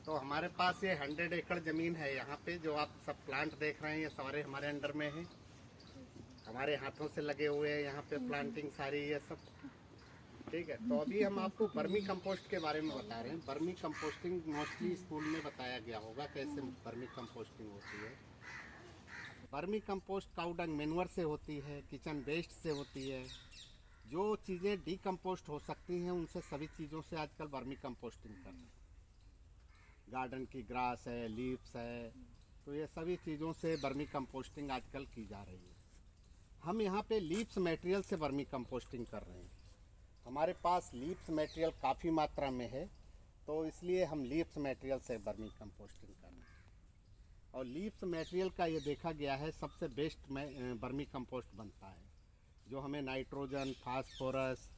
तो हमारे पास ये 100 एकड़ ज़मीन है यहाँ पे, जो आप सब प्लांट देख रहे हैं ये सारे हमारे अंडर में हैं, हमारे हाथों से लगे हुए हैं यहाँ पे प्लांटिंग सारी ये सब। ठीक है, तो अभी हम आपको वर्मी कंपोस्ट के बारे में बता रहे हैं। वर्मी कंपोस्टिंग मोस्टली स्कूल में बताया गया होगा कैसे वर्मी कंपोस्टिंग होती है। वर्मी कंपोस्ट काऊ डंग मैन्योर से होती है, किचन वेस्ट से होती है। जो चीज़ें डीकम्पोस्ट हो सकती हैं उनसे सभी चीज़ों से आजकल वर्मी कंपोस्टिंग कर रहे हैं। गार्डन की ग्रास है, लीव्स है, तो ये सभी चीज़ों से वर्मी कंपोस्टिंग आजकल की जा रही है। हम यहाँ पे लीव्स मटेरियल से वर्मी कंपोस्टिंग कर रहे हैं। हमारे पास लीव्स मटेरियल काफ़ी मात्रा में है, तो इसलिए हम लीव्स मटेरियल से वर्मी कंपोस्टिंग कर रहे हैं। और लीव्स मटेरियल का ये देखा गया है सबसे बेस्ट वर्मी कंपोस्ट बनता है। जो हमें नाइट्रोजन, फास्फोरस,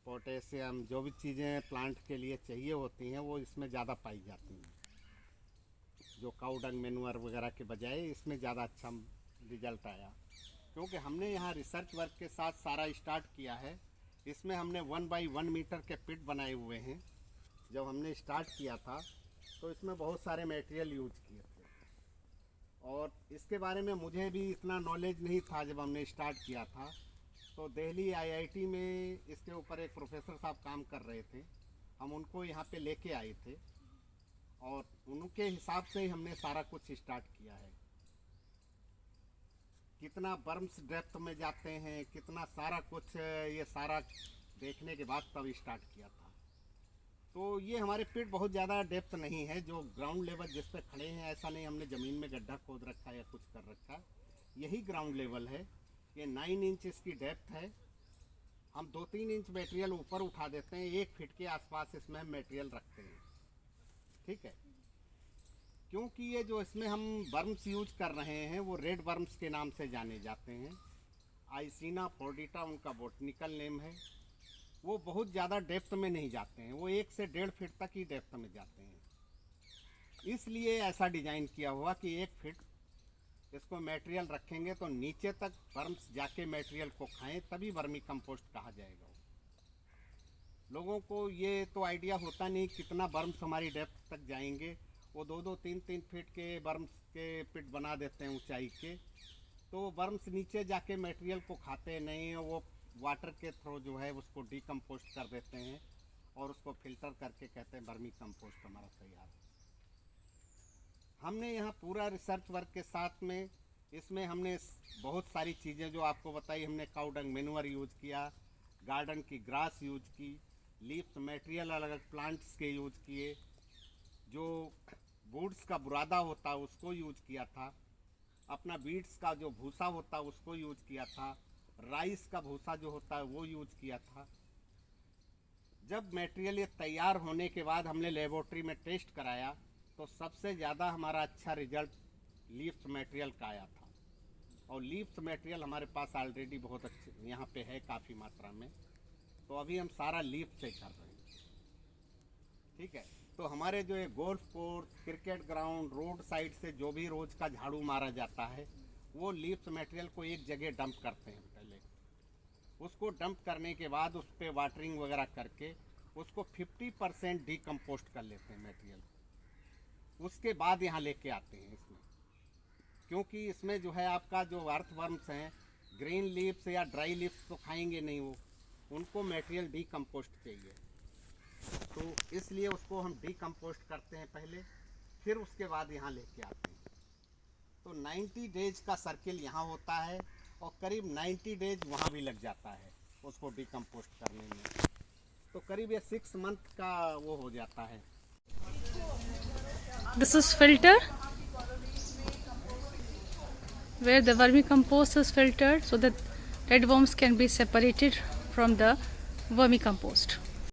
पोटेशियम, जो भी चीज़ें प्लांट के लिए चाहिए होती हैं वो इसमें ज़्यादा पाई जाती हैं। जो काऊ डंग मैन्योर वगैरह के बजाय इसमें ज़्यादा अच्छा रिजल्ट आया, क्योंकि हमने यहाँ रिसर्च वर्क के साथ सारा स्टार्ट किया है। इसमें हमने 1 बाई 1 मीटर के पिट बनाए हुए हैं। जब हमने स्टार्ट किया था तो इसमें बहुत सारे मटेरियल यूज किए थे, और इसके बारे में मुझे भी इतना नॉलेज नहीं था। जब हमने स्टार्ट किया था तो दिल्ली IIT में इसके ऊपर एक प्रोफेसर साहब काम कर रहे थे, हम उनको यहाँ पे लेके आए थे और उनके हिसाब से ही हमने सारा कुछ स्टार्ट किया है। कितना बर्म्स डेप्थ में जाते हैं, कितना सारा कुछ, ये सारा देखने के बाद तब स्टार्ट किया था। तो ये हमारे पिट बहुत ज़्यादा डेप्थ नहीं है, जो ग्राउंड लेवल जिस पे खड़े हैं, ऐसा नहीं हमने ज़मीन में गड्ढा खोद रखा या कुछ कर रखा, यही ग्राउंड लेवल है। ये 9 इंच इसकी डेप्थ है। हम 2-3 इंच मटेरियल ऊपर उठा देते हैं, 1 फीट के आसपास इसमें हम मटेरियल रखते हैं। ठीक है, क्योंकि ये जो इसमें हम वर्म्स यूज कर रहे हैं वो रेड वर्म्स के नाम से जाने जाते हैं। आइसिना फोर्डिटा उनका बोटनिकल नेम है। वो बहुत ज़्यादा डेप्थ में नहीं जाते हैं, वो 1 से 1.5 फीट तक ही डेप्थ में जाते हैं। इसलिए ऐसा डिज़ाइन किया हुआ कि 1 फीट इसको मटेरियल रखेंगे तो नीचे तक वर्म्स जाके मटेरियल को खाएं, तभी वर्मी कंपोस्ट कहा जाएगा। लोगों को ये तो आइडिया होता नहीं कितना वर्म्स हमारी डेप्थ तक जाएंगे। वो 2-2, 3-3 फीट के वर्म्स के पिट बना देते हैं ऊंचाई के, तो वर्म्स नीचे जाके मटेरियल को खाते नहीं, वो वाटर के थ्रू जो है उसको डीकम्पोस्ट कर देते हैं और उसको फिल्टर करके कहते हैं वर्मी कंपोस्ट हमारा तैयार है। हमने यहाँ पूरा रिसर्च वर्क के साथ में इसमें हमने बहुत सारी चीज़ें जो आपको बताई, हमने काऊ डंग मैन्योर यूज किया, गार्डन की ग्रास यूज की, लीव्स मटेरियल अलग अलग प्लांट्स के यूज किए, जो वुड्स का बुरादा होता है उसको यूज किया था, अपना बीट्स का जो भूसा होता है उसको यूज किया था, राइस का भूसा जो होता है वो यूज किया था। जब मटेरियल ये तैयार होने के बाद हमने लेबोरेटरी में टेस्ट कराया तो सबसे ज़्यादा हमारा अच्छा रिजल्ट लीव्स मटेरियल का आया था। और लीव्स मटेरियल हमारे पास ऑलरेडी बहुत अच्छे यहाँ पे है काफ़ी मात्रा में, तो अभी हम सारा लीव्स से कर रहे हैं। ठीक है, तो हमारे जो ये golf course, cricket ground, road side से जो भी रोज़ का झाड़ू मारा जाता है वो लीव्स मटेरियल को एक जगह डंप करते हैं। पहले उसको डंप करने के बाद उस पर वाटरिंग वगैरह करके उसको 50% डीकम्पोस्ट कर लेते हैं मटेरियल। उसके बाद यहाँ लेके आते हैं इसमें, क्योंकि इसमें जो है आपका जो अर्थवर्म्स हैं, ग्रीन लीव्स या ड्राई लीव्स तो खाएंगे नहीं, वो उनको मटेरियल डीकम्पोस्ट चाहिए, तो इसलिए उसको हम डीकम्पोस्ट करते हैं पहले, फिर उसके बाद यहाँ लेके आते हैं। तो 90 डेज का सर्किल यहाँ होता है और करीब 90 डेज वहाँ भी लग जाता है उसको डीकम्पोस्ट करने में, तो करीब ये 6 मंथ का वो हो जाता है। This is filter where the vermicompost is filtered so that red worms can be separated from the vermicompost.